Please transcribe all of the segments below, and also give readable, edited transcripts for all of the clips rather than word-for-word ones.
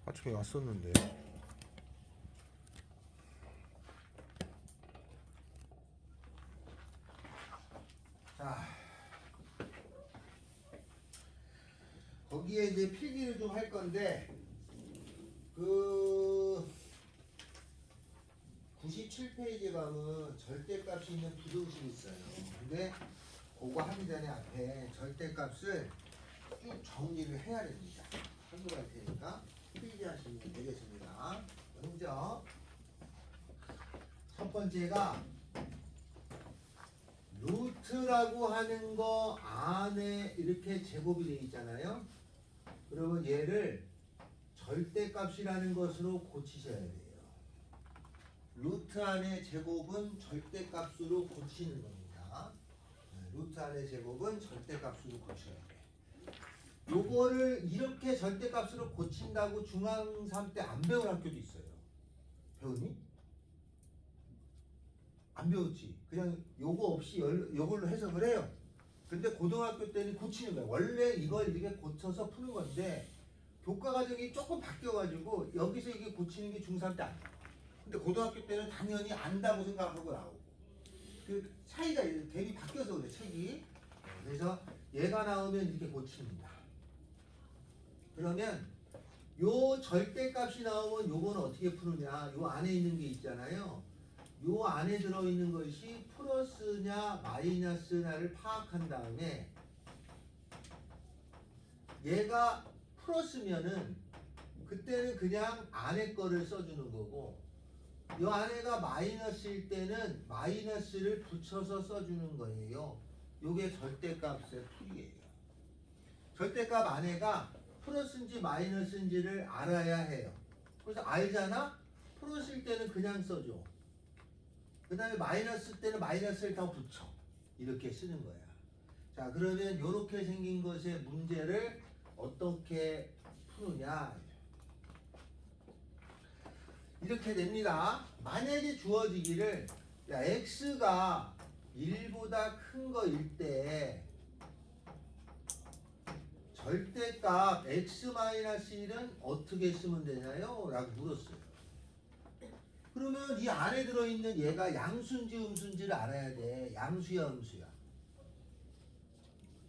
아침에 왔었는데. 자, 거기에 이제 필기를 좀 할 건데, 97페이지 가면 절대값이 있는 부등식이 있어요. 근데 그거 하기 전에 앞에 절대값을 쭉 정리를 해야 됩니다. 한번 할 테니까 필기하시면 되겠습니다. 먼저 첫 번째가 루트라고 하는 거 안에 이렇게 제곱이 되어 있잖아요. 그러면 얘를 절대값이라는 것으로 고치셔야 돼요. 루트 안의 제곱은 절대값으로 고치는 겁니다. 루트 안의 제곱은 절대값으로 고쳐야 돼. 요거를 이렇게 절대값으로 고친다고 중3 때 안 배운 학교도 있어요. 배우니? 안 배웠지. 그냥 요거 없이 요걸로 해석을 해요. 근데 고등학교 때는 고치는 거야. 원래 이걸 이렇게 고쳐서 푸는 건데 교과 과정이 조금 바뀌어가지고 여기서 이게 고치는 게 중3 때 안 돼. 근데 고등학교 때는 당연히 안다고 생각하고 나오고 그 차이가 갭이 바뀌어서 그래 책이. 그래서 얘가 나오면 이렇게 고칩니다. 그러면 요 절대값이 나오면 요거는 어떻게 푸느냐. 요 안에 있는 게 있잖아요. 요 안에 들어있는 것이 플러스냐 마이너스냐를 파악한 다음에 얘가 플러스면은 그때는 그냥 안에 거를 써주는 거고 요 안에가 마이너스일 때는 마이너스를 붙여서 써주는 거예요. 요게 절대값의 풀이에요. 절대값 안에가 플러스인지 마이너스인지를 알아야 해요. 그래서 알잖아? 플러스일 때는 그냥 써줘. 그 다음에 마이너스 때는 마이너스를 더 붙여. 이렇게 쓰는 거야. 자, 그러면 이렇게 생긴 것의 문제를 어떻게 푸느냐. 이렇게 됩니다. 만약에 주어지기를 야, x가 1보다 큰 거일 때 절대값 x-1은 어떻게 쓰면 되나요? 라고 물었어요. 그러면 이 안에 들어있는 얘가 양수인지 음수인지를 알아야 돼. 양수야 음수야?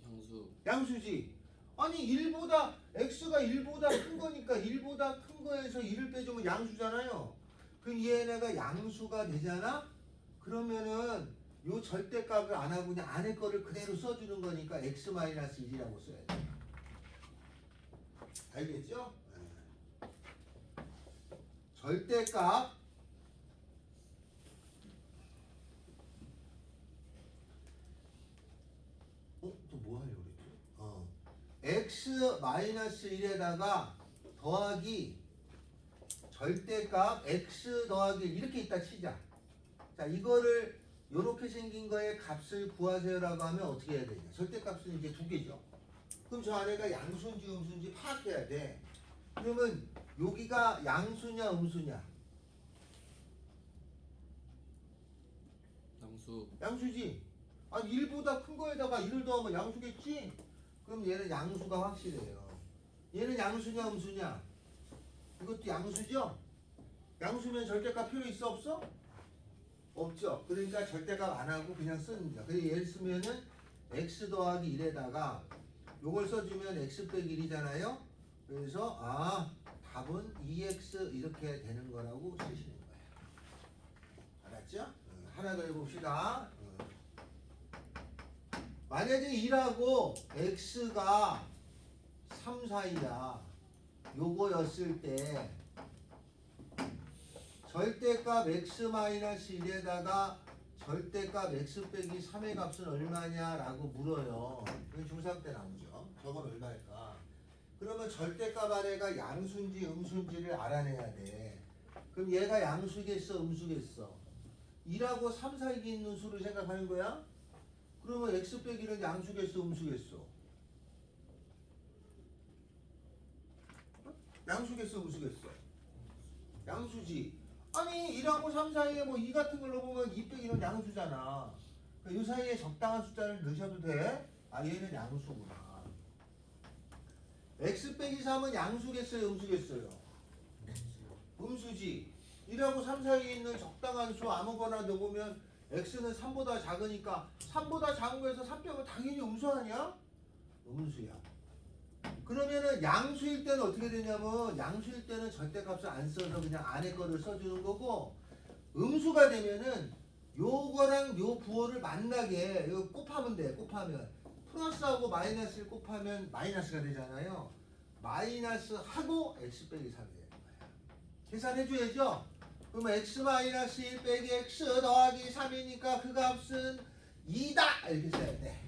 양수. 양수지. 아니 1보다 x가 1보다 큰 거니까 1보다 큰 거에서 1을 빼주면 양수잖아요. 그럼 얘네가 양수가 되잖아? 그러면은 요 절대값을 안 하고 그냥 안에 거를 그대로 써주는 거니까 x-1이라고 써야 돼. 알겠죠? 절대값 또 뭐 하려고 그랬지? x-1에다가 더하기 절대값 x 더하기 이렇게 있다 치자. 자, 이거를 요렇게 생긴 거에 값을 구하세요라고 하면 어떻게 해야 되냐? 절대값은 이제 두 개죠. 그럼 저 안에가 양수인지 음수인지 파악해야 돼. 그러면 여기가 양수냐 음수냐? 양수. 양수지. 아니 1보다 큰 거에다가 1을 더하면 양수겠지? 그럼 얘는 양수가 확실해요. 얘는 양수냐 음수냐? 이것도 양수죠? 양수면 절대값 필요 있어 없어? 없죠. 그러니까 절대값 안 하고 그냥 씁니다. 그래서 얘를 쓰면은 x 더하기 1에다가 요걸 써주면 x 빼기 1이잖아요. 그래서 답은 2x 이렇게 되는 거라고 쓰시는 거예요. 알았죠? 하나 더 해봅시다. 만약에 2라고 x가 3, 4이다. 요거였을 때 절대값 x-1에다가 절대값 x 빼기 3의 값은 얼마냐라고 물어요. 이건 중3 때 나오죠. 저건 얼마일까? 그러면 절대값 안에가 양수인지 음수인지를 알아내야 돼. 그럼 얘가 양수겠어 음수겠어? 2라고 3, 4이 있는 수를 생각하는 거야? 그러면 x 빼기는 양수겠어 음수겠어? 양수겠어 음수겠어? 양수지. 아니 2하고 3 사이에 뭐 2 같은 걸로 보면 2 빼기는 양수잖아. 그러니까 이 사이에 적당한 숫자를 넣으셔도 돼. 얘는 양수구나. x 빼기 3은 양수겠어요 음수겠어요? 1하고 3 사이에 있는 적당한 수 아무거나 넣으면 x는 3보다 작으니까 3보다 작은 거에서 3 빼면 당연히 음수 아니야? 음수야. 그러면은 양수일 때는 어떻게 되냐면 양수일 때는 절대값을 안 써서 그냥 안에 거를 써주는 거고 음수가 되면은 요거랑 요 부호를 만나게 이거 곱하면 돼. 곱하면 플러스하고 마이너스를 곱하면 마이너스가 되잖아요. 마이너스하고 x 빼기 3이 되는 거야. 계산해줘야죠. 그러면 x 마이너스 1 빼기 x 더하기 3이니까 그 값은 2다 이렇게 써야 돼.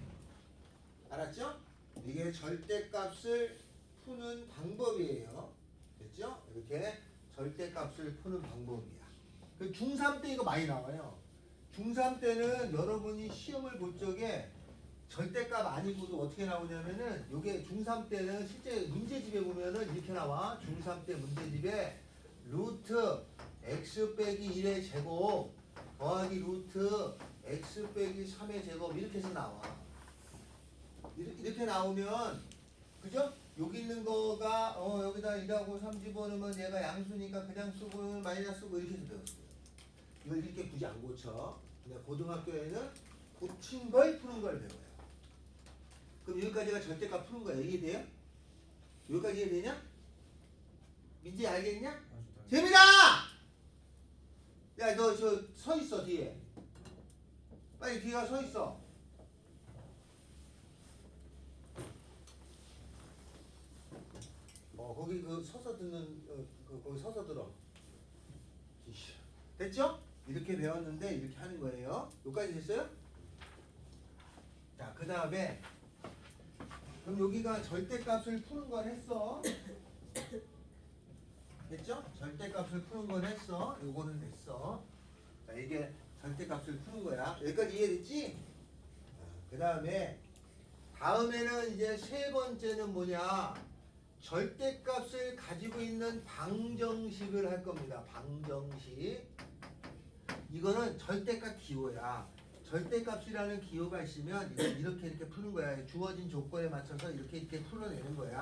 알았죠? 이게 절대값을 푸는 방법이에요. 됐죠? 이렇게 절대값을 푸는 방법이야. 그 중3 때 이거 많이 나와요. 중3 때는 여러분이 시험을 볼 적에 절대값 아니고도 어떻게 나오냐면은 요게 중3 때는 실제 문제집에 보면은 이렇게 나와. 중3 때 문제집에 루트 x 빼기 1의 제곱 더하기 루트 x 빼기 3의 제곱 이렇게 해서 나와. 이렇게 나오면 그죠? 여기 있는 거가 여기다 1하고 3 집어넣으면 얘가 양수니까 그냥 쓰고 마이너스 쓰고 이렇게 해서 배웠어요. 이걸 이렇게 굳이 안 고쳐. 그냥 고등학교에는 고친 걸 푸는 걸 배워요. 그럼 여기까지가 절대값 푸는 거야. 이해돼요? 여기까지 이해되냐? 민지 알겠냐? 재민아! 야, 너 저 서 있어 뒤에. 빨리 뒤에 서 있어. 거기 그 서서 듣는 거기 서서 들어. 됐죠? 이렇게 배웠는데 이렇게 하는 거예요. 여기까지 됐어요? 자, 그 다음에 그럼 여기가 절대값을 푸는 걸 했어. 됐죠? 절대값을 푸는 걸 했어. 요거는 됐어. 자, 이게 절대값을 푸는 거야. 여기까지 이해됐지? 그 다음에 다음에는 이제 세 번째는 뭐냐? 절대값을 가지고 있는 방정식을 할 겁니다. 방정식. 이거는 절대값 기호야. 절대값이라는 기호가 있으면 이렇게 푸는 거야. 주어진 조건에 맞춰서 이렇게 풀어내는 거야.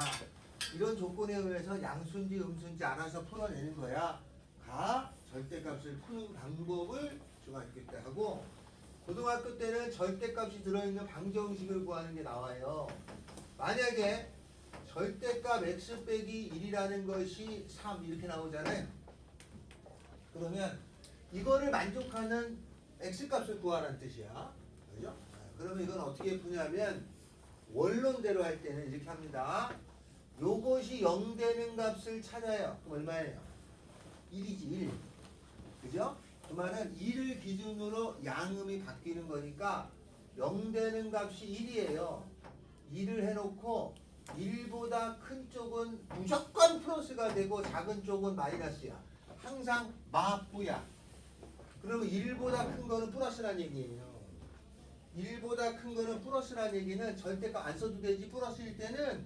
이런 조건에 의해서 양수인지 음수인지 알아서 풀어내는 거야. 가 절대값을 푸는 방법을 중학교 때 하고 고등학교 때는 절대값이 들어있는 방정식을 구하는 게 나와요. 만약에 절대값 x 빼기 1이라는 것이 3 이렇게 나오잖아요. 그러면 이거를 만족하는 x값을 구하라는 뜻이야. 그죠? 그러면 이건 어떻게 푸냐면 원론대로 할 때는 이렇게 합니다. 요것이 0 되는 값을 찾아요. 그럼 얼마예요? 1이지 1. 그죠? 그 말은 1을 기준으로 양음이 바뀌는 거니까 0 되는 값이 1이에요. 1을 해놓고 1보다 큰 쪽은 무조건 플러스가 되고 작은 쪽은 마이너스야. 항상 마부야. 그러면 1보다 큰 거는 플러스란 얘기예요. 1보다 큰 거는 플러스란 얘기는 절대값 안 써도 되지. 플러스일 때는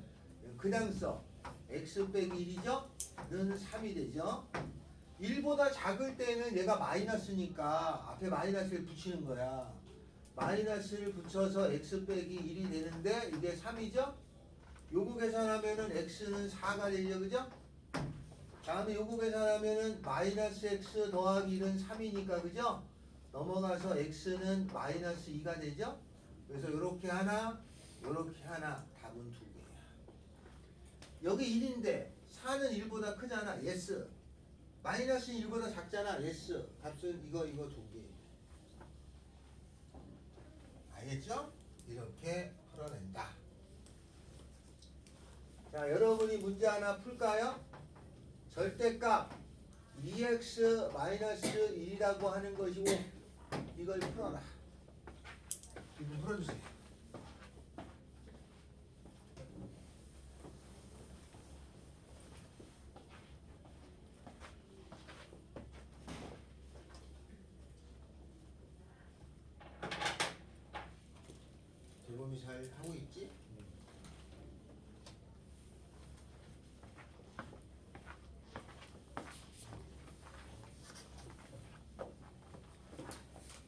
그냥 써. x 빼기 1이죠? 는 3이 되죠. 1보다 작을 때는 얘가 마이너스니까 앞에 마이너스를 붙이는 거야. 마이너스를 붙여서 x 빼기 1이 되는데 이게 3이죠? 요거 계산하면은 x는 4가 되죠. 그죠? 다음에 요거 계산하면은 마이너스 x 더하기 1은 3이니까 그죠? 넘어가서 x는 마이너스 2가 되죠? 그래서 요렇게 하나 요렇게 하나 답은 2개야. 여기 1인데 4는 1보다 크잖아. yes. 마이너스는 1보다 작잖아. yes. 값은 이거 2개. 알겠죠? 이렇게 풀어낸다. 자, 여러분이 문제 하나 풀까요? 절대값 2x-1이라고 하는 것이고 이걸 풀어라. 이거 풀어주세요. 대범이 잘 하고 있지?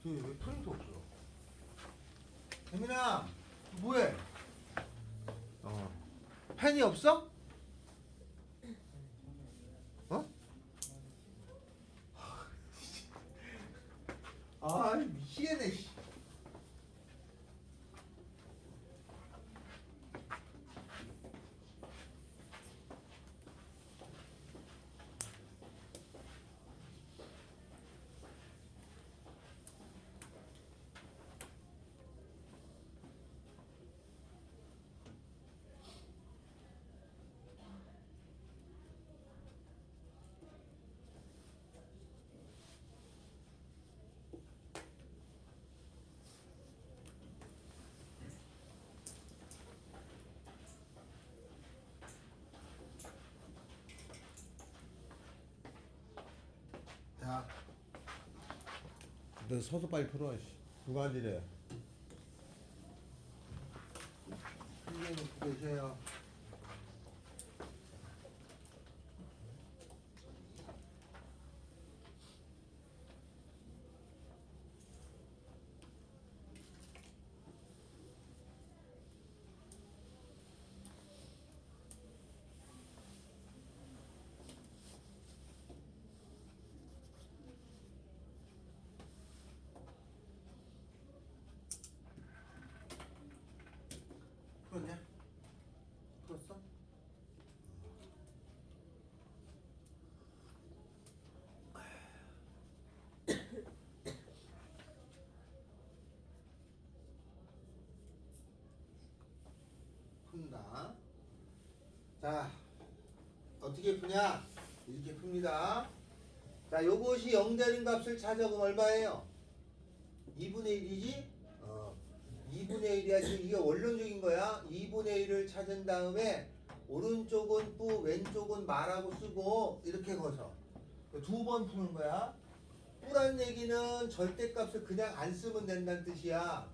왜 프린트 없어? 혜민아 뭐해? 펜이 없어? 어? 미치겠네. 씨. 자, 너 서서 빨리 풀어. 씨. 두 가지래. 풀려놓고 계세요. 풀었냐? 풀었어? 푼다. 자, 어떻게 푸냐? 이렇게 풉니다. 자, 요것이 0 되는 값을 찾아보면 얼마예요? 2분의 1이지? 2분의 1이야. 지금 이게 원론적인 거야. 2분의 1을 찾은 다음에 오른쪽은 뿌, 왼쪽은 마라고 쓰고 이렇게 거서 두 번 푸는 거야. 뿌란 얘기는 절대값을 그냥 안 쓰면 된다는 뜻이야.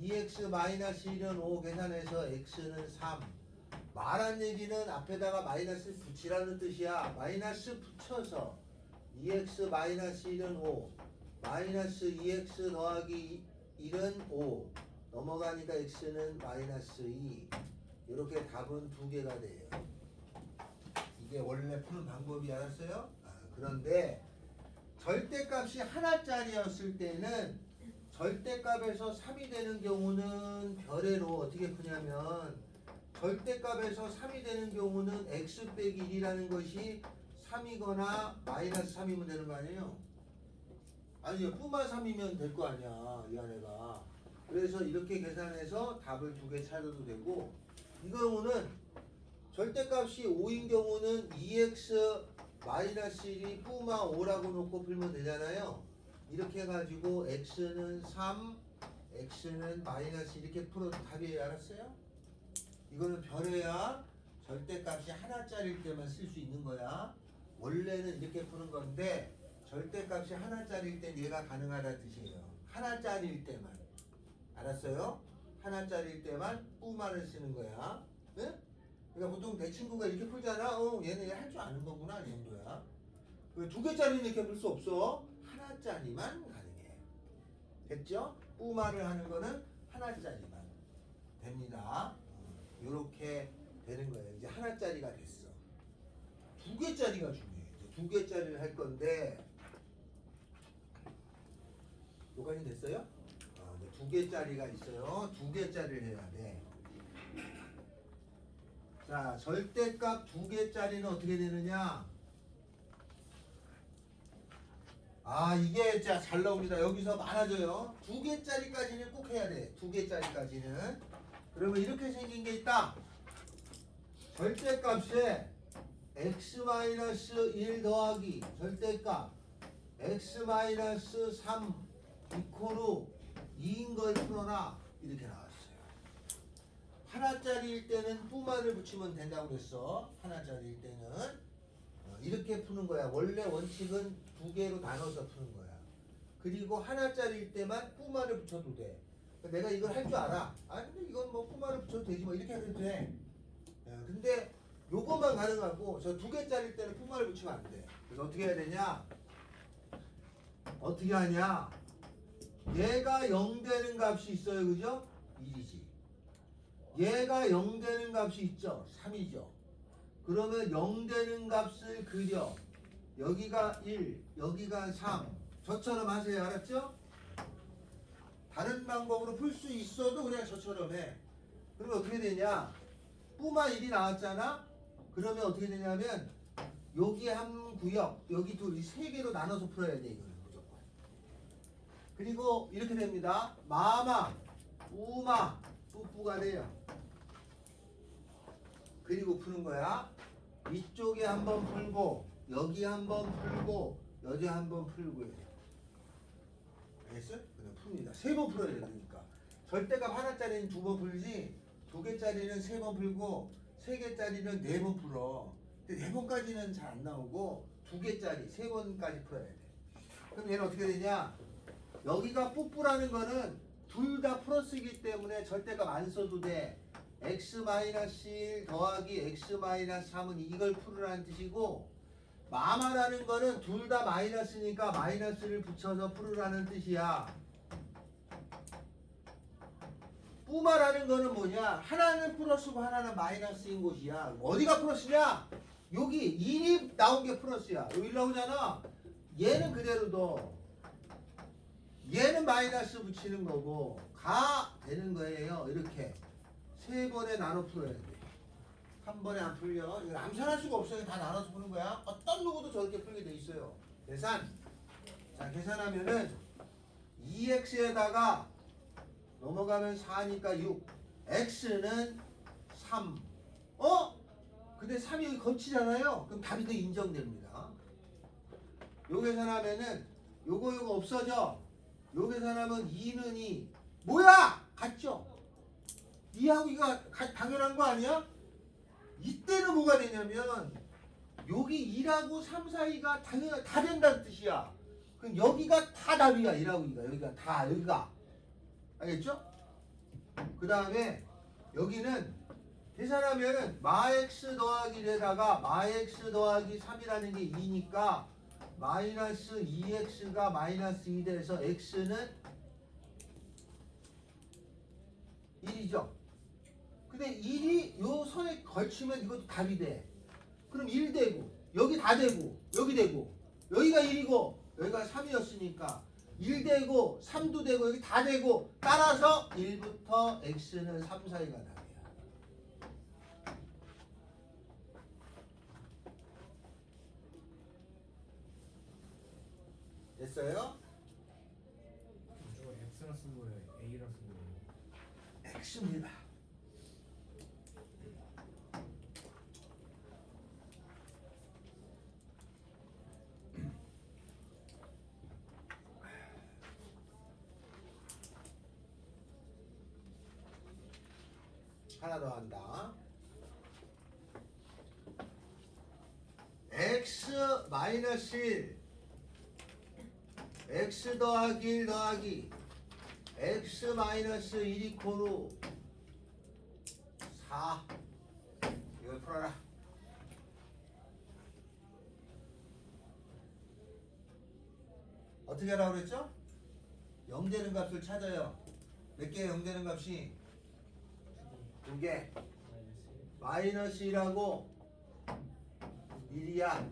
2x-1은 5 계산해서 x는 3. 마란 얘기는 앞에다가 마이너스 붙이라는 뜻이야. 마이너스 붙여서 2x-1은 5 마이너스 2x 더하기 1은 5 넘어가니까 x는 마이너스 2. 이렇게 답은 두 개가 돼요. 이게 원래 푸는 방법이 알았어요? 그런데 절대값이 하나짜리였을 때는 절대값에서 3이 되는 경우는 별의로 어떻게 푸냐면 절대값에서 3이 되는 경우는 x 빼기 1이라는 것이 3이거나 마이너스 3이면 되는 거 아니에요? 아니요, 뿌마 3이면 될 거 아니야, 이 안에가. 그래서 이렇게 계산해서 답을 두 개 찾아도 되고, 이 경우는 절대값이 5인 경우는 2x 마이너스 1이 뿌마 5라고 놓고 풀면 되잖아요. 이렇게 해가지고 x는 3, x는 마이너스 이렇게 풀어도 답이 알았어요? 이거는 별해야 절대값이 하나짜리일 때만 쓸 수 있는 거야. 원래는 이렇게 푸는 건데 절대값이 하나짜리일 때 얘가 가능하다 뜻이에요. 하나짜리일 때만. 알았어요? 하나짜리일 때만 뿌마를 쓰는 거야. 네? 그러니까 보통 내 친구가 이렇게 풀잖아. 얘는 할 줄 아는 거구나. 이 정도야. 두 개짜리는 이렇게 풀 수 없어. 하나짜리만 가능해. 됐죠? 뿌마를 하는 거는 하나짜리만 됩니다. 이렇게 되는 거예요. 이제 하나짜리가 됐어. 두 개짜리가 중요해. 이제 두 개짜리를 할 건데 여기까지 됐어요? 두 개짜리가 있어요. 두 개짜리를 해야 돼. 자, 절대값 두 개짜리는 어떻게 되느냐? 이게 진짜 잘 나옵니다. 여기서 많아져요. 두 개짜리까지는 꼭 해야 돼. 두 개짜리까지는. 그러면 이렇게 생긴 게 있다. 절대값에 x-1 더하기 절대값 x-3 이코로 2인 걸 풀어라. 이렇게 나왔어요. 하나짜리일 때는 뿌마를 붙이면 된다고 그랬어. 하나짜리일 때는 이렇게 푸는 거야. 원래 원칙은 두 개로 나눠서 푸는 거야. 그리고 하나짜리일 때만 뿌마를 붙여도 돼. 내가 이걸 할 줄 알아. 근데 이건 뭐 뿌마를 붙여도 되지 뭐 이렇게 해도 돼. 근데 요것만 가능하고 저 두 개짜리일 때는 뿌마를 붙이면 안 돼. 그래서 어떻게 해야 되냐? 어떻게 하냐? 얘가 0 되는 값이 있어요. 그죠? 1이지. 얘가 0 되는 값이 있죠. 3이죠. 그러면 0 되는 값을 그려. 여기가 1, 여기가 3. 저처럼 하세요. 알았죠? 다른 방법으로 풀 수 있어도 그냥 저처럼 해. 그러면 어떻게 되냐? 뿌마 1이 나왔잖아? 그러면 어떻게 되냐면 여기 한 구역, 여기 둘, 세 개로 나눠서 풀어야 돼 이거는 무조건. 그리고 이렇게 됩니다. 마마, 우마, 뿌뿌가 돼요. 그리고 푸는 거야. 이쪽에 한번 풀고 여기 한번 풀고 여기 한번 풀고요. 알겠어? 그냥 풉니다. 세 번 풀어야 돼 그러니까. 절대값 하나짜리는 두 번 풀지 2개짜리는 세 번 풀고 3개짜리는 4번 풀어. 근데 4번까지는 잘 안 나오고 2개짜리 3번까지 풀어야 돼. 그럼 얘는 어떻게 되냐? 여기가 뿌뿌라는 거는 둘 다 플러스이기 때문에 절대값 안 써도 돼. x-1 더하기 x-3은 이걸 풀으라는 뜻이고 마마라는 거는 둘 다 마이너스니까 마이너스를 붙여서 풀으라는 뜻이야. 뿌마라는 거는 뭐냐? 하나는 플러스고 하나는 마이너스인 곳이야. 어디가 플러스냐? 여기 1이 나온 게 플러스야. 여기 1 나오잖아. 얘는 그대로 둬. 얘는 마이너스 붙이는 거고 가 되는 거예요. 이렇게 세 번에 나눠 풀어야 돼. 한 번에 안 풀려. 이거 암산할 수가 없어요. 다 나눠서 푸는 거야. 어떤 누구도 저렇게 풀게 돼 있어요. 계산. 자, 계산하면은 2x에다가 넘어가면 4니까 6. x는 3. 근데 3이 여기 거치잖아요. 그럼 답이 더 인정됩니다. 요 계산하면은 요거 없어져. 요 계산하면 2는 2. 뭐야? 같죠? 2하고 2가 당연한 거 아니야? 이때는 뭐가 되냐면 여기 2하고 3 사이가 당연히 다 된다는 뜻이야. 그럼 여기가 다 답이야. 1하고 2가. 여기가 다 여기가. 알겠죠? 그 다음에 여기는 계산하면은 마x 더하기 1에다가 마x 더하기 3이라는 게 2니까 마이너스 2x가 마이너스 2 돼서 x는 1이죠. 근데 1이 요 선에 걸치면 이것도 답이 돼. 그럼 1 되고 여기 다 되고 여기 되고 여기가 1이고 여기가 3이었으니까 1 되고 3도 되고 여기 다 되고 따라서 1부터 x는 3 사이가 답이야. 됐어요? 저거 X라 쓴 거예요? A라 쓴 거예요? x입니다. 하나 더 한다. x 마이너스 1 x 더하기 1 더하기 x 마이너스 1 이코로 4. 이걸 풀어라. 어떻게 하라고 그랬죠? 0 되는 값을 찾아요. 몇 개의 0 되는 값이? 2개. 마이너스 1하고 1이야.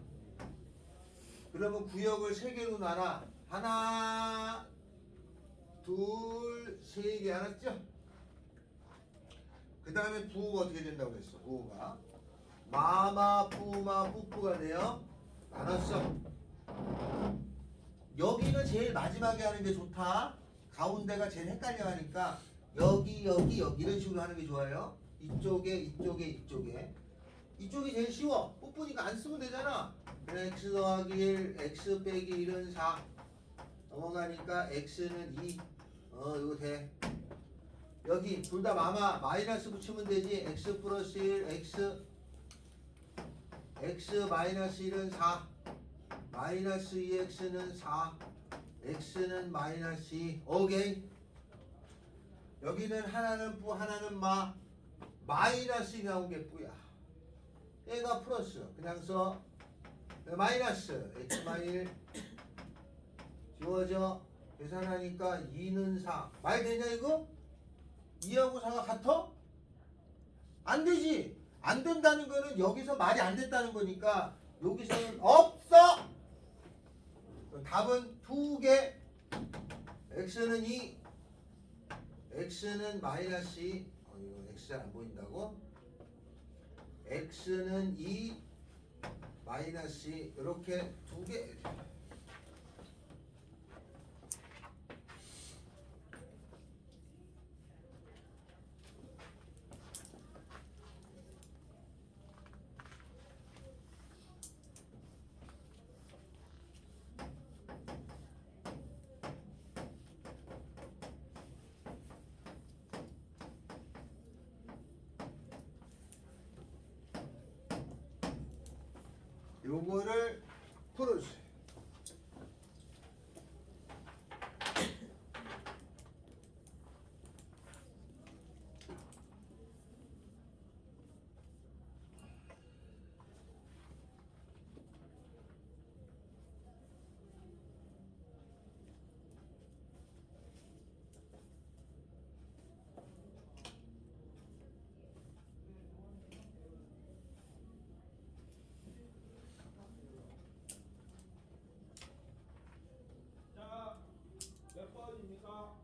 그러면 구역을 3개로 나눠. 하나, 둘, 3개. 알았죠? 그 다음에 부호가 어떻게 된다고 그랬어? 부호가 마마, 뿌마, 뿌뿌가 돼요. 나눴어. 여기는 제일 마지막에 하는 게 좋다. 가운데가 제일 헷갈려 하니까 여기 이런 식으로 하는 게 좋아요. 이쪽에 이쪽이 제일 쉬워. 뿌뿌니까 안 쓰면 되잖아. x 더하기 1 x 빼기 1은 4 넘어가니까 x는 2. 이거 돼. 여기 둘 다 마마 마이너스 붙이면 되지. x 플러스 1 x 마이너스 1은 4 마이너스 2x는 4 x는 마이너스 2. 오케이. 여기는 하나는 뿌 하나는 마이너스 나온 게 뿌야. 얘가 플러스 그냥 써. 마이너스 x-1 지워져. 계산하니까 2는 4. 말 되냐 이거? 2하고 4가 같아? 안 되지. 안 된다는 거는 여기서 말이 안 됐다는 거니까 여기서는 없어. 답은 2개. x는 2 x는 마이너스 2 이거 x 잘 안 보인다고? x는 2 마이너스 2 이렇게 두 개. 요거를 풀어주세요. 자, 몇 번입니까?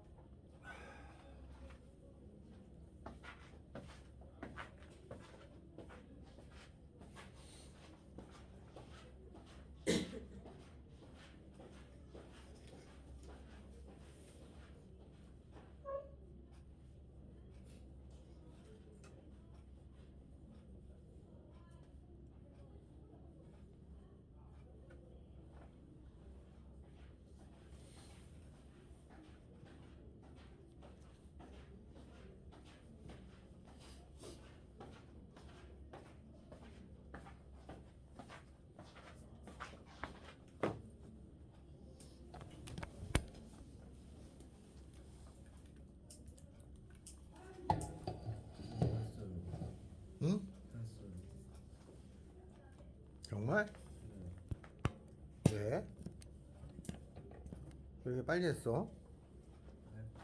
응? 됐어요. 정말? 왜? 왜 이렇게 빨리 했어?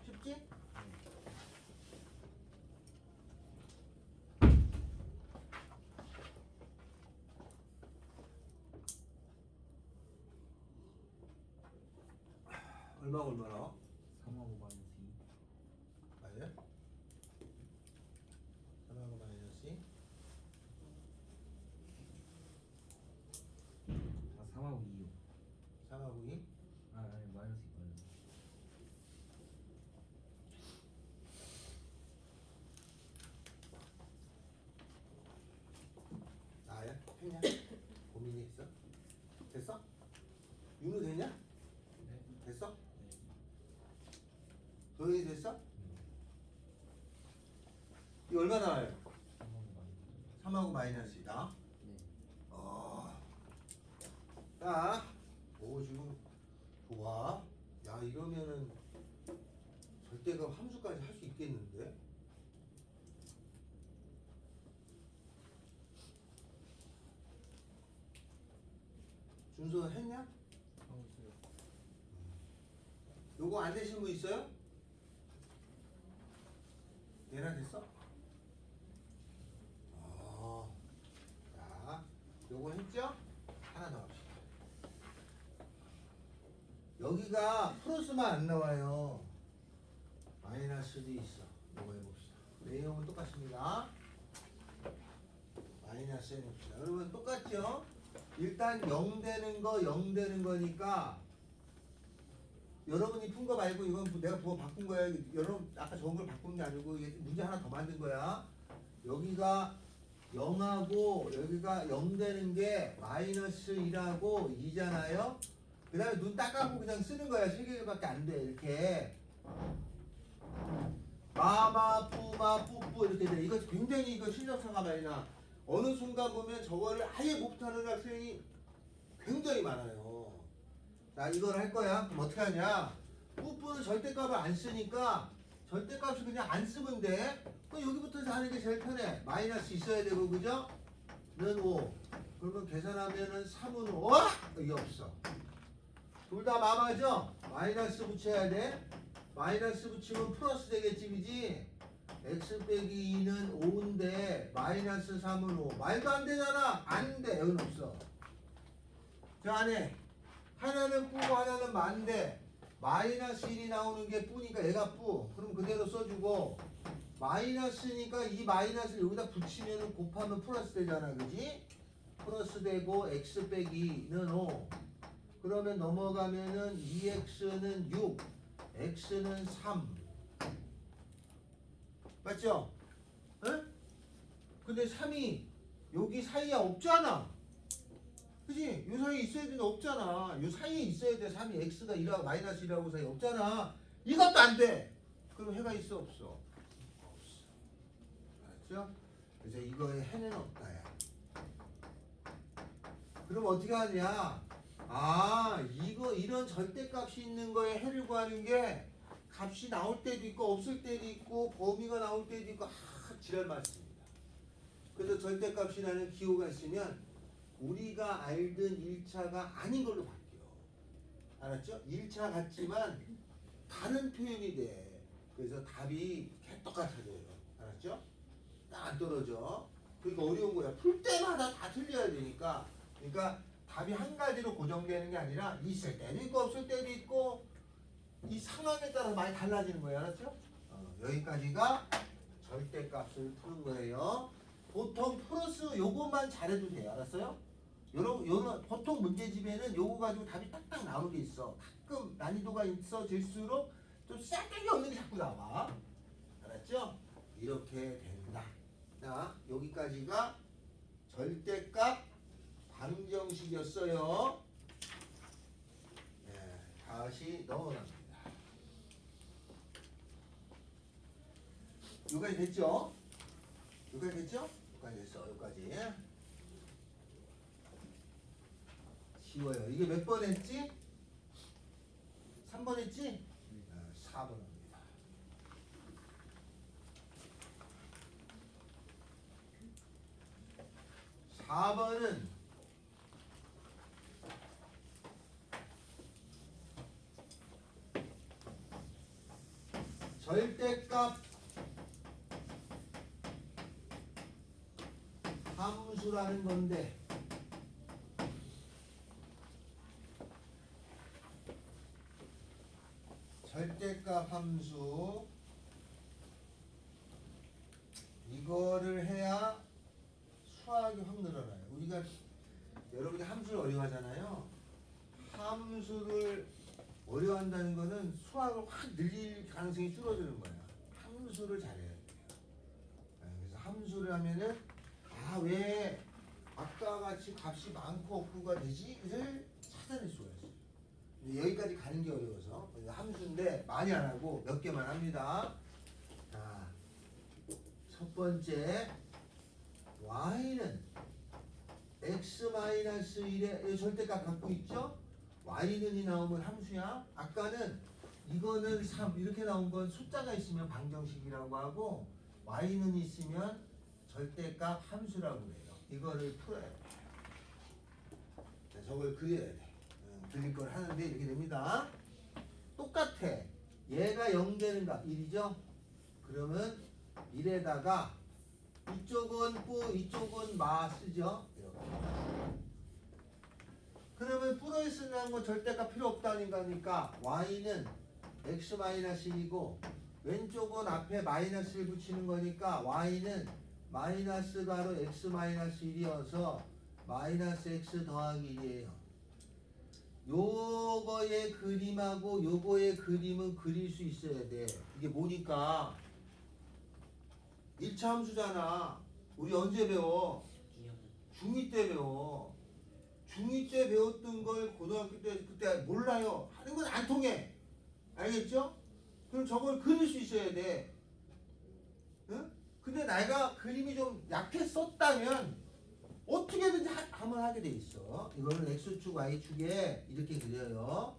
쉽지? 얼마나? 3하고 마이너스 2. 맞아요? 3하고 마이너스 2? 아 3하고 2요. 3하고 2? 아니 마이너스 2 마이너스. 나야? 했냐? 고민이 있어? 됐어? 윤우 되냐? 네. 됐어? 네. 도현이 됐어? 이거 얼마 나와요? 3하고 마이너스 3하고 마이너스 2다. 네. 자, 오 지금 좋아. 야 이러면은 절대값 함수까지 할 수 있겠는데? 준서 했냐? 하고 있어요. 요거 안 되신 분 있어요? 얘나 됐어? 자, 요거 했죠? 하나 더 합시다. 여기가 플러스만 안 나와요. 마이너스도 있어. 요거 해봅시다. 내용은 똑같습니다. 마이너스 해봅시다. 여러분 똑같죠? 일단 0 되는 거 0 되는 거니까 여러분이 푼 거 말고 이건 내가 그거 바꾼 거야. 여러분 아까 적은 걸 바꾼 게 아니고 이게 문제 하나 더 만든 거야. 여기가 0하고 여기가 0 되는 게 마이너스 1하고 2잖아요. 그 다음에 눈 딱 감고 그냥 쓰는 거야. 3개밖에 안 돼. 이렇게 마마 푸마 뿌뿌 이렇게 돼. 이거 굉장히 이거 실력차가 많이 나. 어느 순간 보면 저거를 아예 못하는 학생이 굉장히 많아요. 자 이걸 할 거야. 그럼 어떻게 하냐? 뿌뿌는 절대값을 안 쓰니까 절대값을 그냥 안 쓰면 돼. 그럼 여기부터 하는 게 제일 편해. 마이너스 있어야 되고 그죠? 는 5. 그러면 계산하면은 3은 5. 이게 없어. 둘 다 마마죠? 마이너스 붙여야 돼. 마이너스 붙이면 플러스 되겠지 그지? x 빼기 2는 5인데 마이너스 3은 5. 말도 안 되잖아. 안 돼. 여기는 없어. 저 안에 하나는 꾸고 하나는 만데 마이너스 1이 나오는 게 뿌니까 얘가 뿌. 그럼 그대로 써주고 마이너스니까 이 마이너스를 여기다 붙이면 곱하면 플러스 되잖아. 그지? 플러스 되고 x 빼기는 5. 그러면 넘어가면은 2x는 6, x는 3. 맞죠? 응? 근데 3이 여기 사이에 없잖아. 그지? 요 사이에 있어야 되는데 없잖아. 요 사이에 있어야 돼. 3이 x가 1하고 마이너스 1하고 사이 없잖아. 이것도 안 돼. 그럼 해가 있어 없어? 없어. 알았죠? 그래서 이거에 해는 없다야. 그럼 어떻게 하냐? 아, 이거 이런 절대값이 있는 거에 해를 구하는 게 값이 나올 때도 있고 없을 때도 있고 범위가 나올 때도 있고 지랄 많습니다. 그래서 절대값이라는 기호가 있으면 우리가 알던 1차가 아닌 걸로 바뀌어. 알았죠? 1차 같지만 다른 표현이 돼. 그래서 답이 개떡같아져요. 알았죠? 딱 안 떨어져. 그러니까 어려운 거야. 풀 때마다 다 틀려야 되니까. 그러니까 답이 한 가지로 고정되는 게 아니라 있을 때도 있고 없을 때도 있고 이 상황에 따라서 많이 달라지는 거예요. 알았죠? 여기까지가 절대값을 푸는 거예요. 보통 플러스 요것만 잘해도 돼요. 알았어요? 요런 보통 문제집에는 요거 가지고 답이 딱딱 나오는 게 있어. 가끔 난이도가 있어질수록 좀 싹하게 없는 게 자꾸 나와. 알았죠? 이렇게 된다. 자, 여기까지가 절대값 방정식이었어요. 네, 다시 넘어갑니다. 여기까지 됐죠? 여기까지 됐죠? 여기까지 됐어. 여기까지. 쉬워요. 이게 몇 번 했지? 3번 했지? 4번 합니다. 4번은 절대값 함수라는 건데 절대값 함수 이거를 해야 수학이 확 늘어나요. 우리가 여러분이 함수를 어려워하잖아요. 함수를 어려워한다는 거는 수학을 확 늘릴 가능성이 줄어드는 거야. 함수를 잘해야 돼요. 그래서 함수를 하면은 왜 아까 같이 값이 많고 없고가 되지?를 찾아낼 수가 있어요. 여기까지 가는 게 어려워서 함수인데 많이 안 하고 몇 개만 합니다. 자, 첫 번째 y는 x-1의 절대값 갖고 있죠? y는이 나오면 함수야. 아까는 이거는 3 이렇게 나온 건 숫자가 있으면 방정식이라고 하고 y는 있으면 절대값 함수라고 해요. 이거를 풀어야 돼. 자, 저걸 그려야 돼. 그릴 걸 하는데 이렇게 됩니다. 똑같아. 얘가 0 되는 값 1이죠? 그러면 1에다가 이쪽은 뿌, 이쪽은 마 쓰죠? 이렇게. 그러면 뿌로 쓰는 건 절대값 필요 없다는 거니까 y는 x-1이고 왼쪽은 앞에 마이너스를 붙이는 거니까 y는 마이너스 가로 x-1이어서 마이너스 x 더하기 1이에요. 요거의 그림하고 요거의 그림은 그릴 수 있어야 돼. 이게 뭐니까 1차 함수잖아. 우리 언제 배워? 중2 때 배워. 중2 때 배웠던 걸 고등학교 때 그때 몰라요. 하는 건 안 통해. 알겠죠? 그럼 저걸 그릴 수 있어야 돼. 응? 근데 내가 그림이 좀 약했었다면 어떻게든지 한번 하게 돼 있어. 이거는 x축, y축에 이렇게 그려요.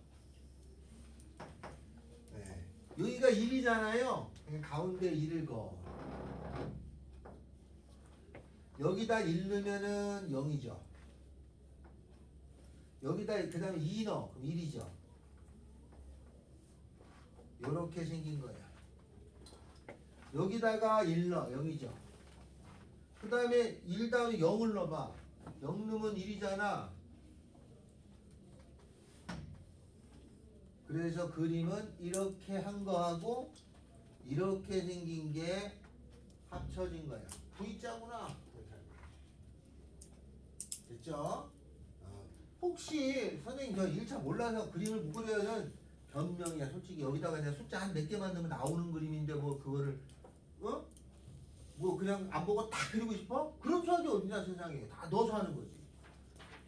네. 여기가 1이잖아요. 가운데 1을 거. 여기다 1 넣으면은 0이죠. 여기다 그 다음에 2 넣어. 그럼 1이죠. 요렇게 생긴 거야. 여기다가 1 넣어. 0이죠. 그 다음에 1 다음에 0을 넣어봐. 0 넣으면 1이잖아. 그래서 그림은 이렇게 한 거하고 이렇게 생긴 게 합쳐진 거야. V자구나. 됐죠? 혹시 선생님 저 1차 몰라서 그림을 못 그려는 변명이야. 솔직히 여기다가 그냥 숫자 한 몇 개만 넣으면 나오는 그림인데 뭐 그거를 뭐 그냥 안 보고 다 그리고 싶어? 그런 수학이 어디냐 세상에. 다 넣어서 하는 거지.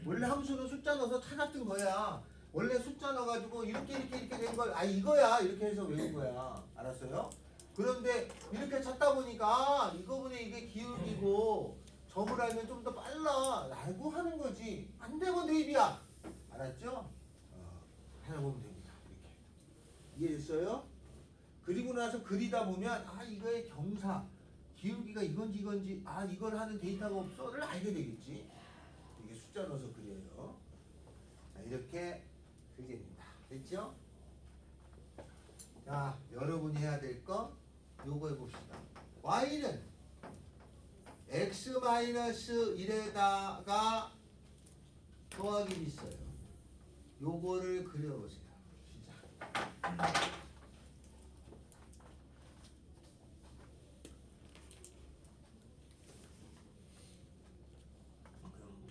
원래 함수는 숫자 넣어서 찾았던 거야. 원래 숫자 넣어가지고 이렇게 된 걸 이거야 이렇게 해서 외운 거야. 알았어요? 그런데 이렇게 찾다 보니까 이거분의 이게 기울기고 점을 알면 좀 더 빨라 라고 하는 거지. 안 되면 대입이야. 알았죠? 해보면 됩니다. 이렇게 이해됐어요? 그리고 나서 그리다 보면 이거의 경사 기울기가 이건지 이걸 하는 데이터가 없어를 알게 되겠지. 이게 숫자 넣어서 그려요. 자, 이렇게 그게 됩니다. 됐죠? 자, 여러분이 해야 될 거 요거 해봅시다. y는 x-1에다가 더하기 있어요. 요거를 그려보세요. 시작.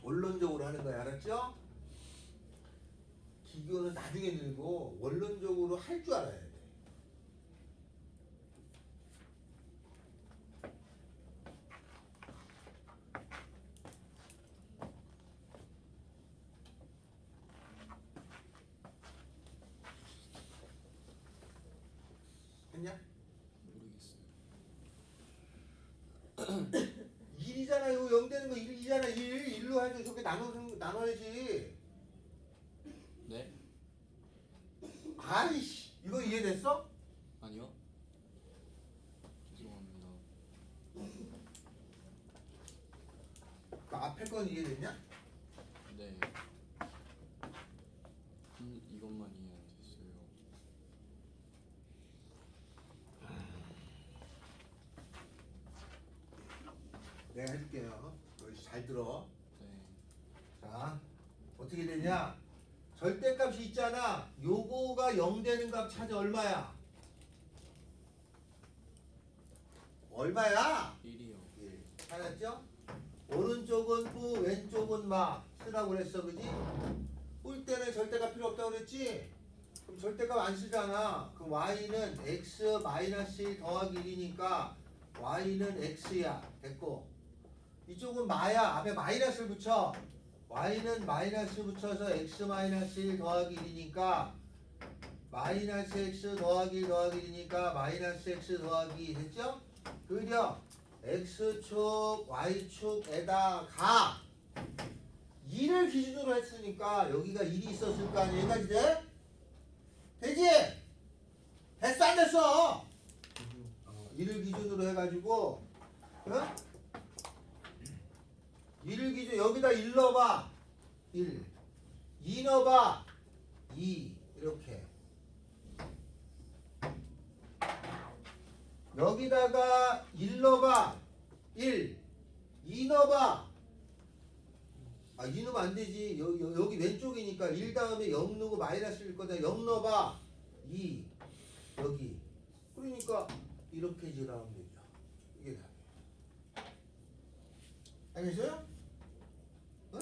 원론적으로 하는 거야. 알았죠? 기교는 나중에 늘고 원론적으로 할 줄 알아야 돼. 했냐? 모르겠어요. 1이잖아. 이거 0 되는 거 1이잖아. 1로 해서 저렇게 나눠야지. 네? 아이씨, 이거 이해됐어? 아니요. 죄송합니다. 그 앞에 건 이해됐냐? 네. 이것만 이해 안 됐어요. 내가 해줄게요. 여기 잘 들어. 네. 자, 어떻게 되냐? 절대값이 있잖아. 요거가 0 되는 값 찾아. 얼마야? 얼마야? 1이요. 1. 알았죠? 오른쪽은 부, 왼쪽은 마 쓰라고 그랬어. 그지? 뿔 때는 절대값 필요 없다고 그랬지? 그럼 절대값 안 쓰잖아. 그럼 y는 x-1 더하기 1이니까 y는 x야. 됐고 이쪽은 마야. 앞에 마이너스를 붙여. y는 마이너스 붙여서 x-1 더하기 1이니까 마이너스 x 더하기 1이니까 마이너스 x 더하기 2 됐죠? 그죠? x축 y축에다가 2를 기준으로 했으니까 여기가 1이 있었을 거 아니야. 여기까지 돼? 되지? 됐어 안 됐어? 1을 기준으로 해가지고 1을 기준 여기다 1 넣어봐. 1 2 넣어봐. 2 이렇게 여기다가 1 넣어봐. 1 2 넣어봐. 2 넣으면 안 되지. 여기 왼쪽이니까 1 다음에 0 넣고 마이너스일 거다. 0 넣어봐. 2 여기 그러니까 이렇게 지나가면 되죠. 이게 답이에요. 알겠어요? 응?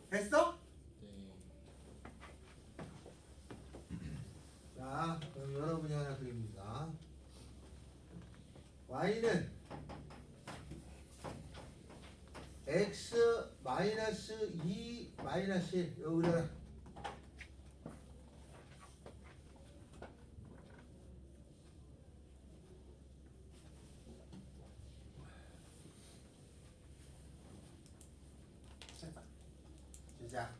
됐어? 네. 자, 그럼 여러분이 하나 그립니다. y는 x 마이너스 2 마이너스 1 여기다 시작.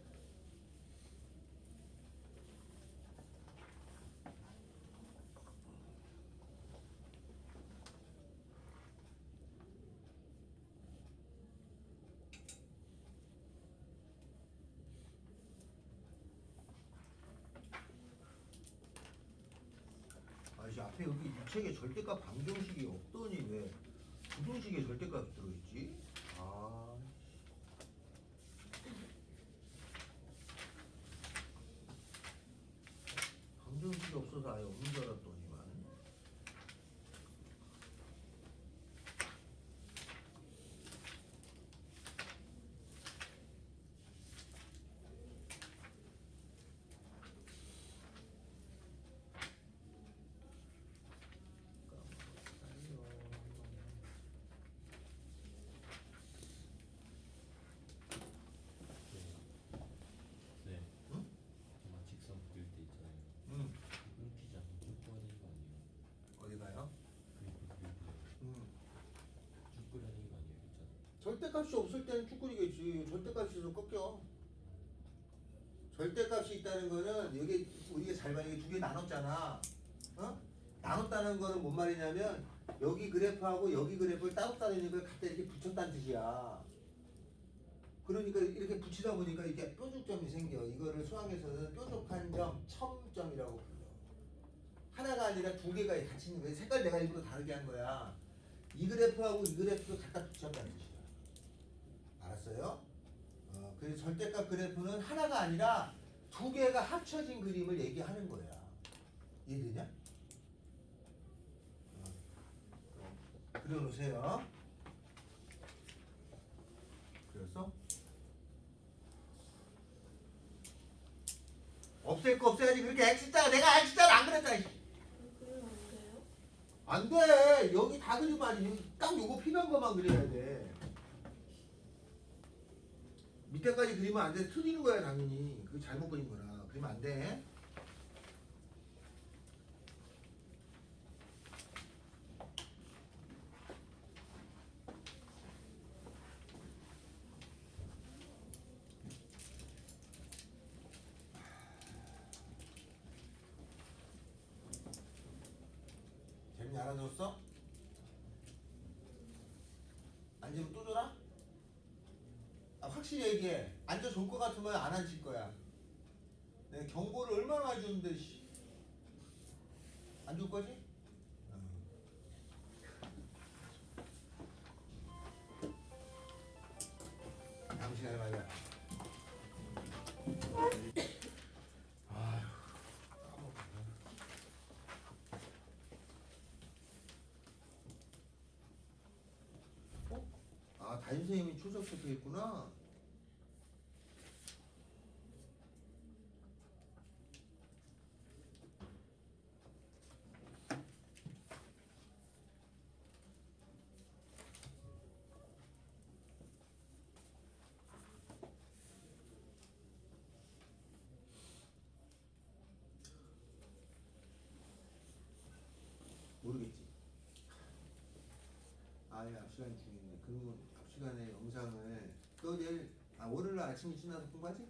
아저씨 앞에 여기 이 책에 절대값 방정식이 없더니 왜 부등식에 절대값이 들어있지? 나요. 없는 줄 알았더니만. 네. 응? 정말 직선 그릴 때 있잖아요. 응. 끊기지 않고 쭉 그려야 되는 거 아니에요? 어디 가요? 그리프 그릴 때 응. 쭉 그려야 되는 거 아니에요? 있잖아요. 절대값이 없을 때는 쭉 그리겠지. 절대값이 있으면 꺾여. 절대값이 있다는 거는 여기 우리가 잘 봐. 이게 두 개 나눴잖아. 어? 나눴다는 거는 뭔 말이냐면 여기 그래프하고 여기 그래프를 따로따로 있는 걸 갖다 이렇게 붙였다는 뜻이야. 그러니까 이렇게 붙이다 보니까 이게 뾰족점이 생겨. 이거를 수학에서는 뾰족한 점, 첨점이라고 불러. 하나가 아니라 두 개가 같이 있는 거야. 색깔 내가 일부러 다르게 한 거야. 이 그래프하고 이 그래프를 갖다 붙였다는 뜻이야. 알았어요? 그래서 절대값 그래프는 하나가 아니라 두 개가 합쳐진 그림을 얘기하는 거야. 이해되냐? 그려놓으세요. 그렸어? 없앨 거 없애야지. 그렇게 X자 내가 X자를 안 그렸잖아. 이씨. 그러면 안 돼요? 안 돼. 여기 다 그리면 아니. 여기 딱 요거 필요한 것만 그려야 돼. 밑에까지 그리면 안 돼. 틀리는 거야 당연히. 그거 잘못 그린 거라. 그리면 안 돼. 재민이 알아들었어? 앉으면 또 줘라? 확실히 얘기해. 앉아줄 것 같으면 안 앉을 거야. 내가 경고를 얼마나 많이 주는데, 씨. 안 줄 거지? 다음 시간에 말이야. 아휴, 까먹었네. 담임선생님이 출석 체크했구나. 모르겠지. 아예 앞 시간 중인데 그러면 앞 시간에 영상을 또 내일 월요일 아침에 지나서 공부하지?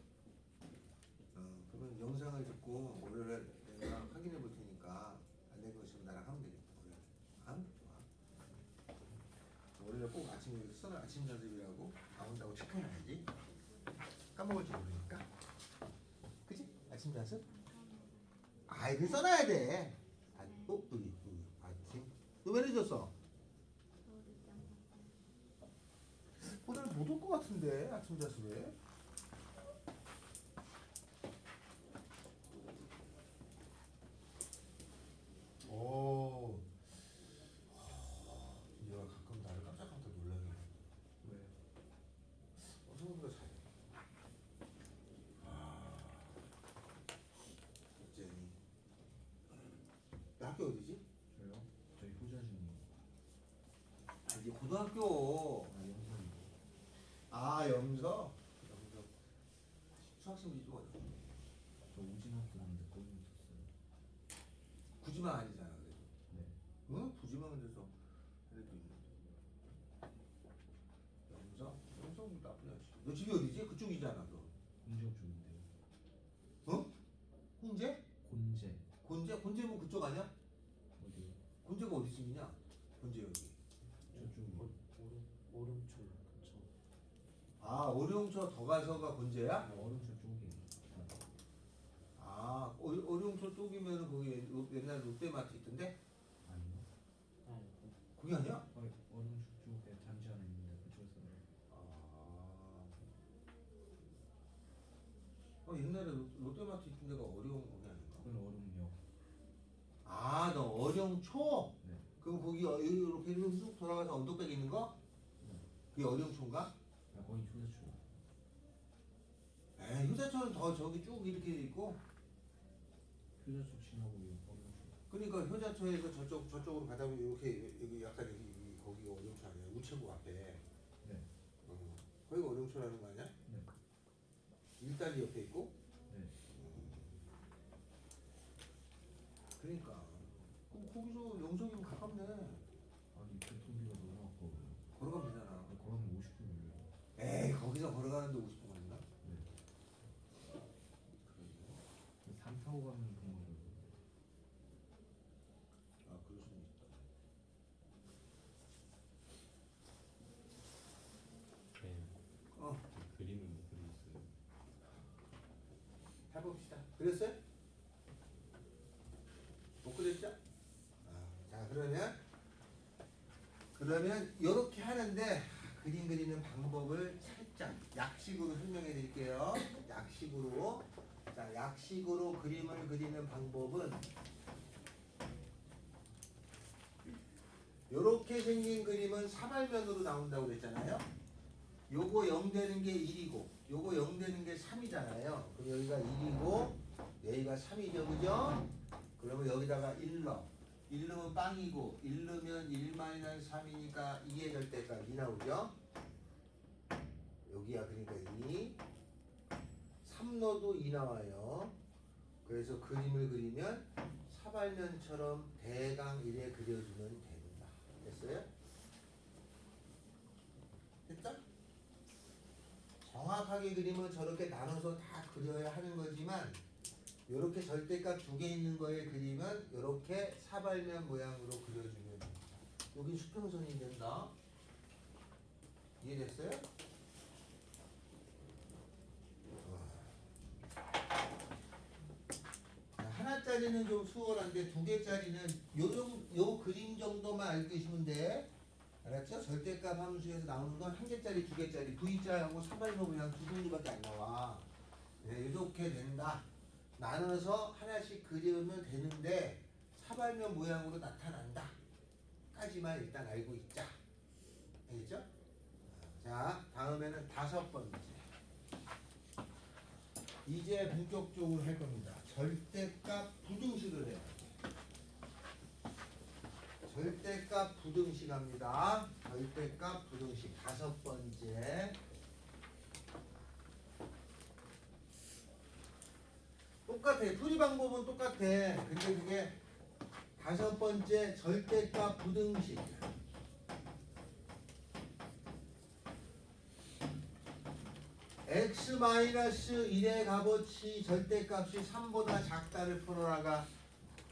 그러면 영상을 듣고 월요일 내가 확인해 볼 테니까 안 된 거 있으면 나랑 하면 되겠다. 월요일. 좋아. 월요일 꼭 아침에 써라. 아침 연습이라고 나온다고 체크해놔야지. 까먹을지 모르니까. 그치? 아침 연습? 이거 써놔야 돼. 여기 아침. 너 왜 늦었어? 오늘 못 올 것 같은데 아침 자습에. 오. 얘가 가끔 나를 깜짝깜짝 놀라게 해. 왜? 생각보다 잘해. 어째니? 너 학교 어디지? 저요? 저희 후자 중이에요. 이제 고등학교. 영상이요. 영서? 영서. 수학 시험지 좀 어렵다. 저 우진학교 나는데 거기 있었어요. 구지만 아니잖아 그래도. 네. 응? 구지만 돼서 그래도 있는데. 영서? 영서 나쁘지 않지. 너 집이 어디지? 그쪽이잖아 너. 공지역 쪽인데요. 어? 훈제? 곤제. 곤제? 곤제면 그쪽 아니야? 어디요? 곤제가 어디쯤이냐? 곤제 여기. 저쪽이요. 오름촌 그쵸. 오룡초 더 가서가 곤제야? 얼음차 쪽이에요. 오룡초 쪽이면 거기 옛날 롯데마트 있던데? 아니요. 거기 아니야? 얼음차 쪽에 잠시 안에 있는데 그쪽에서 옛날에 롯데마트 있던 데가 어려운 거기 아닌가? 그건 얼음역. 너 어령초? 네. 그럼 거기 이렇게 이렇게 쑥 돌아가서 언덕백에 있는 거? 네. 그게 어령초인가? 아, 거의 효자초. 에이 효자초는 더 저기 쭉 이렇게 돼 있고. 효자초 지나고 이 어령초. 그러니까 효자초에서 저쪽으로 가다 보면 이렇게 여기 약간 여기 거기 어령초 아니야? 우체국 앞에. 네. 거기가 어령초라는 거 아니야? 네. 일달리 옆에 있고. 네. 그러니까. 그럼 거기서 영석이면 가깝네. 아니 교통비가 너무 아까워요. 걸어가면 되잖아. 아, 걸으면 50분 걸려요. 에이 거기서 걸어가는데 50분 걸린다? 네. 산 타고 가면 금방 걸려요. 아 그럴 수는 있다. 네. 어 그림을 못 그리겠어요. 해봅시다. 그랬어요? 못 그랬죠? 자 그러면 이렇게 하는데 그림 그리는 방법을 살짝 약식으로 설명해 드릴게요. 약식으로. 자 약식으로 그림을 그리는 방법은 이렇게 생긴 그림은 사발면으로 나온다고 그랬잖아요. 요거 0 되는 게 1이고 요거 0 되는 게 3이잖아요. 그럼 여기가 1이고 여기가 3이죠. 그죠? 그러면 여기다가 1 넣어. 1 넣으면 빵이고 1 넣으면 1-3이니까 2의 절대값 2 나오죠. 여기야 그러니까 2. 3 넣어도 2 나와요. 그래서 그림을 그리면 사발면처럼 대강 1에 그려주면 된다. 됐어요? 됐죠? 정확하게 그림은 저렇게 나눠서 다 그려야 하는 거지만 이렇게 절대값 2개 있는 거에 그리면 이렇게 사발면 모양으로 그려주면 됩니다. 여긴 수평선이 된다. 이해됐어요? 하나짜리는 좀 수월한데 2개짜리는 요 그림 정도만 알고 계시면 돼. 알았죠? 절대값 함수에서 나오는 건 1개짜리, 2개짜리, V자하고 사발면 모양 두 종류밖에 안 나와. 네, 이렇게 된다. 나눠서 하나씩 그리면 되는데 사발면 모양으로 나타난다. 까지만 일단 알고 있자. 알겠죠? 자, 다음에는 5번째. 이제 본격적으로 할 겁니다. 절대값 부등식을 해요. 절대값 부등식 합니다. 절대값 부등식 5번째. 똑같아. 풀이 방법은 똑같아. 근데 그게 5번째 절대값 부등식. x-1의 값어치 절대값이 3보다 작다를 풀어라가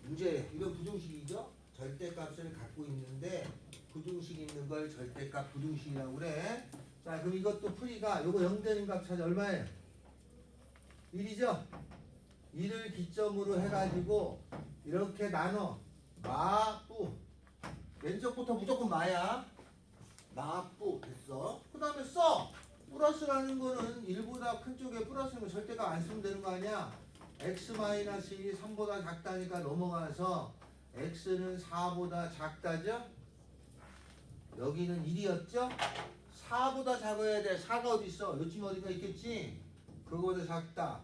문제예요. 이건 부등식이죠? 절대값을 갖고 있는데 부등식 있는 걸 절대값 부등식이라고 그래. 자, 그럼 이것도 풀이가 요거 0 되는 값 찾아 얼마예요? 1이죠? 1을 기점으로 해가지고 이렇게 나눠 마뿌 왼쪽부터 무조건 마야. 마뿌 됐어. 그 다음에 써. 플러스라는 거는 1보다 큰 쪽에 플러스는 절대값 안 쓰면 되는 거 아니야. x-1이 3보다 작다니까 넘어가서 x는 4보다 작다죠? 여기는 1이었죠? 4보다 작아야 돼. 4가 어디 있어? 요쯤 어디가 있겠지? 그거보다 작다.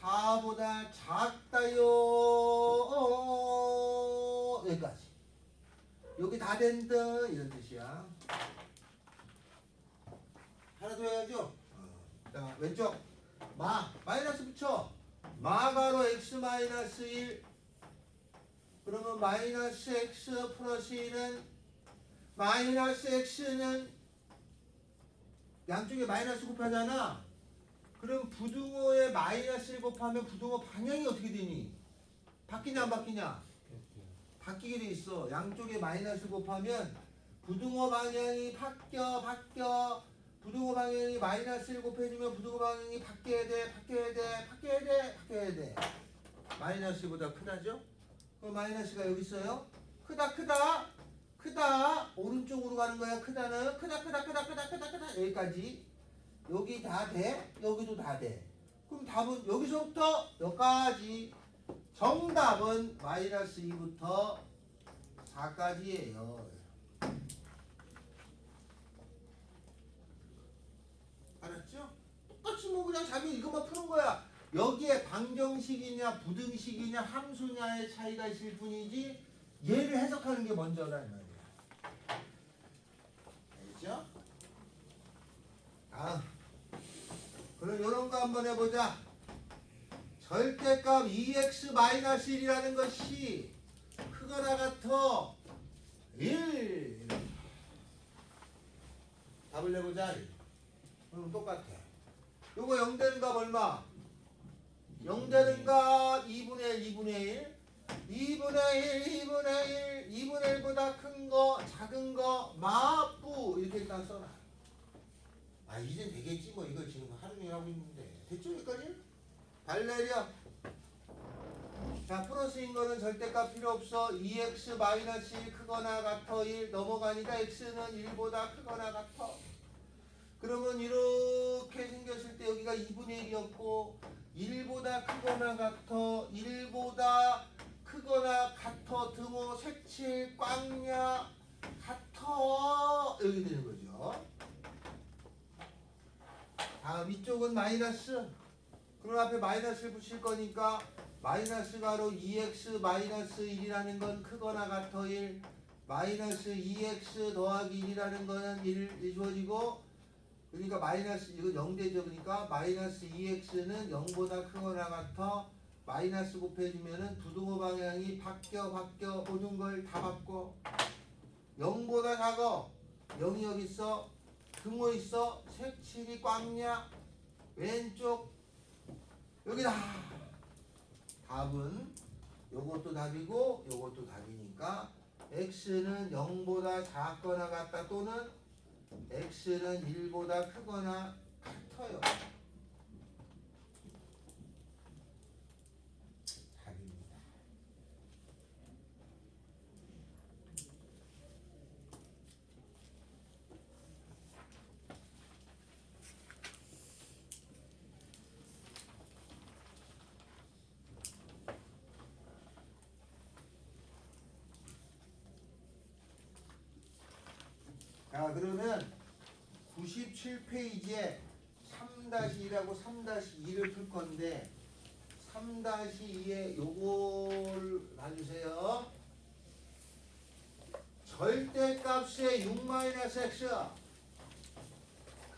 4보다 작다요. 여기까지. 여기 다 된다. 이런 뜻이야. 하나 더 해야죠? 자, 왼쪽. 마이너스 붙여. 마가로 x-1. 그러면 마이너스 x 플러스 1은 마이너스 x는 양쪽에 마이너스 곱하잖아. 그럼 부등호에 마이너스를 곱하면 부등호 방향이 어떻게 되니? 바뀌냐 안 바뀌냐? 바뀌게 돼 있어. 양쪽에 마이너스 곱하면 부등호 방향이 바뀌어. 부등호 방향이 마이너스를 곱해주면 부등호 방향이 바뀌어야 돼. 마이너스보다 크다죠? 그럼 마이너스가 여기 있어요. 크다. 오른쪽으로 가는 거야. 크다는 크다. 여기까지. 여기 다 돼. 여기도 다 돼. 그럼 답은 여기서부터 여기까지. 정답은 마이너스 2부터 4까지예요. 알았죠? 똑같이 뭐 그냥 자기 이것만 푸는 거야. 여기에 방정식이냐 부등식이냐 함수냐의 차이가 있을 뿐이지 얘를 해석하는 게 먼저란 말이야. 알겠죠? 그럼 이런 거 한번 해보자. 절대값 2x-1이라는 것이 크거나 같아 1. 답을 내보자. 그럼 똑같아. 요거 0 되는 값 얼마? 0 되는 값 2분의 1, 2분의 1. 2분의 1, 2분의 1, 2분의 1보다 큰 거, 작은 거, 마부 이렇게 일단 써놔. 이젠 되겠지 뭐. 이거 지금 하루 종일 하고 있는데. 됐죠 여기까지? 발레리아. 자, 플러스인 거는 절대값 필요 없어. 2x-1 크거나 같아 1 넘어가니까 x는 1보다 크거나 같아. 그러면 이렇게 생겼을 때 여기가 2분의 1이었고 1보다 크거나 같아 1보다 크거나 같아 등호 색칠 꽝냐 같아 여기 되는 거죠. 다음 이쪽은 마이너스. 그럼 앞에 마이너스를 붙일 거니까 마이너스 가로 2x-1이라는 건 크거나 같아 1 마이너스 2x 더하기 1이라는 거는 1 주어지고 그러니까 마이너스 이거 0 되죠. 그러니까 마이너스 2x는 0보다 크거나 같아 마이너스 곱해주면은 부등호 방향이 바뀌어 모든 걸 다 바꿔. 0보다 작아 0이 여기 있어 등호 있어 색칠이 꽝냐 왼쪽 여기다. 답은 요것도 답이고 요것도 답이니까 x는 0보다 작거나 같다 또는 x는 1보다 크거나 같아요. 답입니다. 자, 그러면 97페이지에 3-1하고 3-2를 풀 건데 3-2에 요걸 봐주세요. 절대값의 6-x가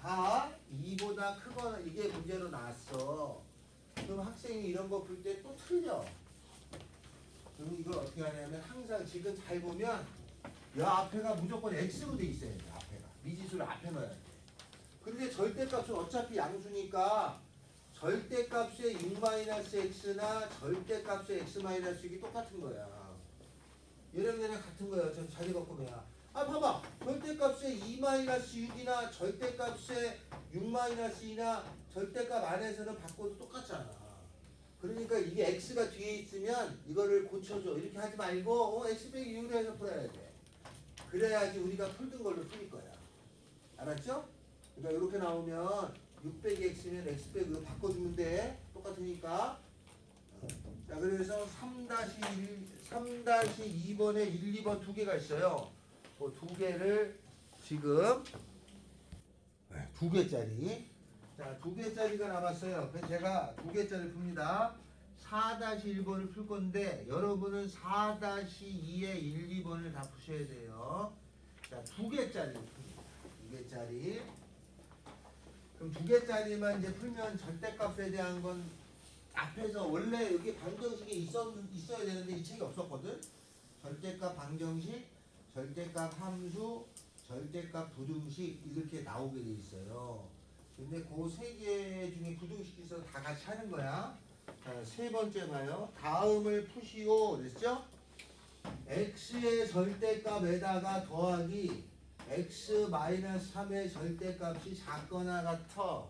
2보다 크거나 이게 문제로 나왔어. 그럼 학생이 이런 거 풀 때 또 틀려. 그럼 이걸 어떻게 하냐면 항상 지금 잘 보면 이 앞에가 무조건 x로 돼 있어야 돼. 앞에가 미지수를 앞에 넣어야 돼. 근데 절대값은 어차피 양수니까 절대값의 6-x나 절대값의 x-6이 똑같은 거야. 얘랑 얘랑 같은 거야. 저 자리 바꾸면. 봐봐. 절대값의 2-6이나 절대값의 6-2나 절대값 안에서는 바꿔도 똑같잖아. 그러니까 이게 x가 뒤에 있으면 이거를 고쳐줘. 이렇게 하지 말고 x 빼기 6으로 해서 풀어야 돼. 그래야지 우리가 풀던 걸로 풀릴 거야. 알았죠? 그러니까 이렇게 나오면 6 빼기 x면 x 빼기 6 바꿔주면 돼. 똑같으니까. 자, 그래서 3-2번에 1, 2번 두 개가 있어요. 그 두 개를 지금 두 개짜리. 자, 두 개짜리가 남았어요. 그래서 제가 두 개짜리 풉니다. 4-1번을 풀 건데 여러분은 4-2에 1, 2번을 다 푸셔야 돼요. 자, 두 개짜리. 두 개짜리. 그럼 두 개짜리만 이제 풀면 절대값에 대한 건 앞에서 원래 여기 방정식이 있어야 되는데 이 책이 없었거든. 절대값 방정식, 절대값 함수, 절대값 부등식 이렇게 나오게 돼 있어요. 근데 그 세 개 중에 부등식이 있어서 다 같이 하는 거야. 자, 세 번째 봐요. 다음을 푸시오 그랬죠? x의 절대값에다가 더하기 x-3의 절대값이 작거나 같아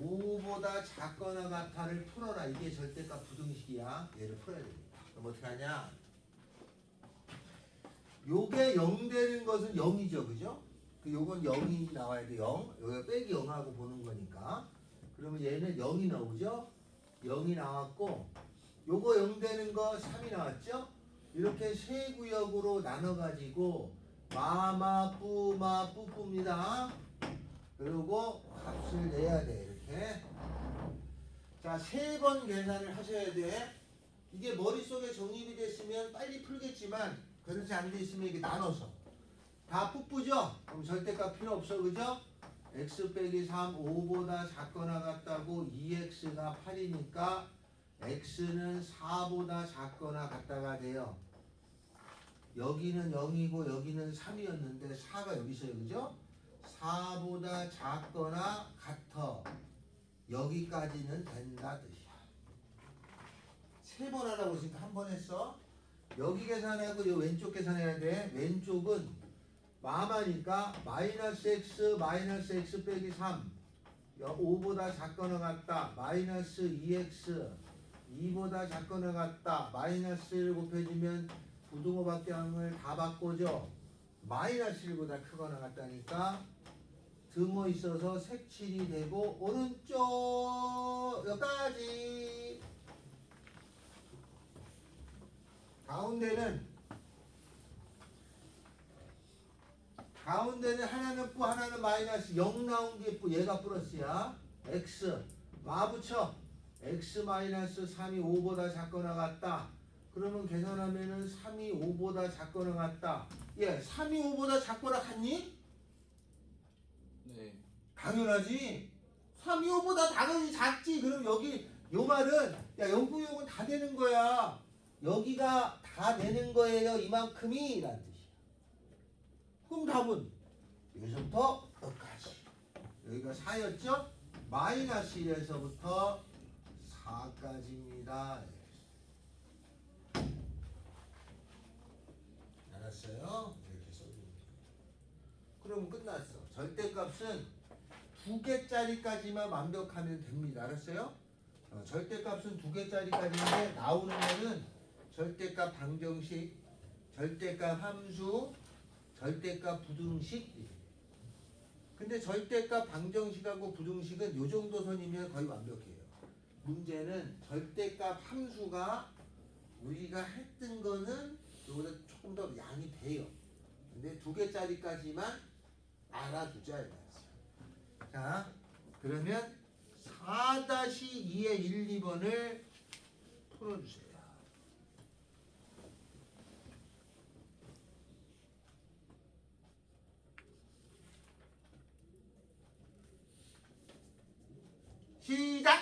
5보다 작거나 같아를 풀어라. 이게 절대값 부등식이야. 얘를 풀어야 됩니다. 그럼 어떻게 하냐? 요게 0 되는 것은 0이죠. 그죠? 요건 0이 나와야 돼. 0. 여기가 빼기 0하고 보는 거니까. 그러면 얘는 0이 나오죠? 0이 나왔고 요거 0 되는 거 3이 나왔죠? 이렇게 세 구역으로 나눠가지고 마마 뿌마 뿌뿌입니다. 그리고 값을 내야 돼. 이렇게. 자, 3번 계산을 하셔야 돼. 이게 머릿속에 정립이 됐으면 빨리 풀겠지만 그렇지 않게 있으면 이게 나눠서 다 뿌뿌죠? 그럼 절대값 필요 없어. 그죠? x 빼기 3 5보다 작거나 같다고 2x가 8이니까 x는 4보다 작거나 같다가 돼요. 여기는 0이고 여기는 3이었는데 4가 여기 있어요. 그죠? 4보다 작거나 같아. 여기까지는 된다 뜻이야. 3번 하라고 했으니까 한 번 했어. 여기 계산하고 이 왼쪽 계산해야 돼. 왼쪽은 마마니까 마이너스 x 빼기 3 5보다 작거나 같다. 마이너스 2x 2보다 작거나 같다. 마이너스 1 곱해주면 부등호 밖양을 다 바꿔줘. 마이너스 1보다 크거나 같다니까 등호 있어서 색칠이 되고 오른쪽 여기까지. 가운데는 하나는 뿌 하나는 마이너스 0 나온 게 뿌 얘가 플러스야. x 마 붙여. x 마이너스 3이 5보다 작거나 같다. 그러면 계산하면은 3이 5보다 작거나 같다. 예, 3이 5보다 작거나 같니? 네. 당연하지. 3이 5보다 당연히 작지. 그럼 여기 요 말은 야 연구용은 다 되는 거야. 여기가 다 되는 거예요. 이만큼이 라는 뜻이야. 그럼 답은 여기서부터 여기까지. 여기가 4였죠? 마이너스 1에서부터 4까지입니다. 알았어요? 이렇게 써줍니다. 그럼 끝났어. 절대값은 2개짜리까지만 완벽하면 됩니다. 알았어요? 절대값은 2개짜리까지인데 나오는 거는 절대값 방정식, 절대값 함수, 절대값 부등식. 근데 절대값 방정식하고 부등식은 요 정도 선이면 거의 완벽해요. 문제는 절대값 함수가 우리가 했던 거는 요보다 조금 더 양이 돼요. 근데 2개짜리까지만 알아두자 이거였어요. 자, 그러면 4-2의 1, 2번을 풀어주세요. 시작!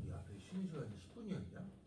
이 앞에 쉬는 시간이 10분이었냐?